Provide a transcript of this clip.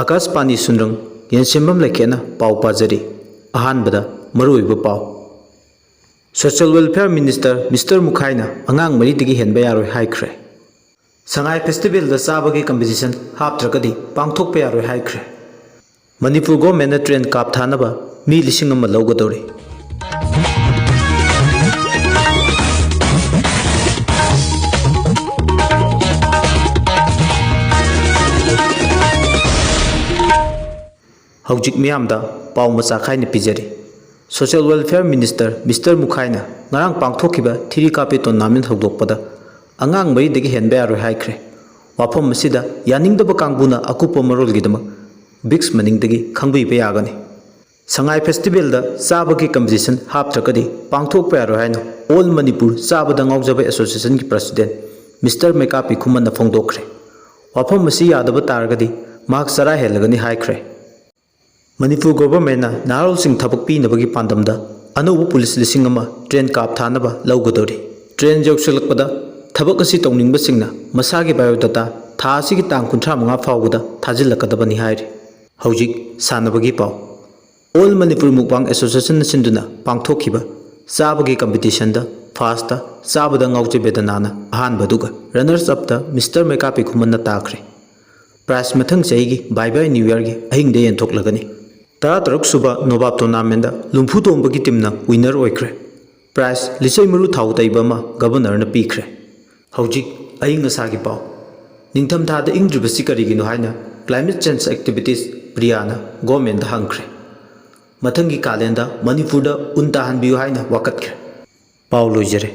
आकाशवाणी सुंदरंग येनसेम्बम लेखेना पाव पाजरी अहानबदा मरुइबा पाव सोशल वेलफेयर मिनिस्टर मिस्टर मुखाइना अंगांग मरीदगी हेनबा यारोय हाइख्रे संगाई फेस्टिवल दा चाबगी कंपीटिशन हापत्रगदी पांगथोकपा यारोय हाइख्रे मणिपुर गवर्नमेंट ट्रेन काप थानबा मी 1,000 लौगदौरी हौजिक मियामदा पाव मचा खाइने पिजरी सोशल वेलफेयर मिनिस्टर मिस्टर मुखाइना ngarang pangthokhiba thiri kape tournament hogdokpada angang mari degi henba yaroi haikre wafam masida yaningdaba kangbuna akupa marol gidama bigs maning degi khangbi be yagani sangai festival da sabagi competition haptrakadi pangthokpa yaroi haina all manipur sabada ngaujaba association ki president Mr. Mekapi Khuman na phongdokre wafam masi yadaba targadi mark sara helagani haikre Manipur government नारोल सिंह थबक पीनबगी पांदमदा अनौब police 1,000 train काप थानबा लौगदौरी train जौसलकपदा थबक असि तौनिंगबसिंगना मसागी बायोडाटा था असिगी तांग 35 फावबदा थाजिलकदबनी हाइरि हौजिक सानबगी पाव ऑल मणिपुर मुकबांग एसोसिएशन सिंदुना पांगथोखिबा चाबगी कंपीटिशन दा फर्स्ट चाबदा ngaujebedanana अहानबदुगा रनर्स अप दा मिस्टर मेकापी खुमन्ना ताखरे प्राइस मथंग चहीगी बाय बाय न्यू ईयर की अहिंग दे यंथोकलगनी 13 सुबह नोबाब टूर्नामेंट लुम्फू तोंबगी टीमना विनर ओइख्रे प्राइस लिसै मरु थाउ तैबमा गवर्नर न पीख्रे हौजिक अहिंग असागी पाव निंथम थादा इंग्रिबसी करिगिनो हाइना क्लाइमेट चेंज एक्टिविटीज प्रियाना गवर्नमेंट हंख्रे मथंगी कालेंदा मणिपुर उन ताहनबियो हाइना वाकतख्रे पाव लोइजरे।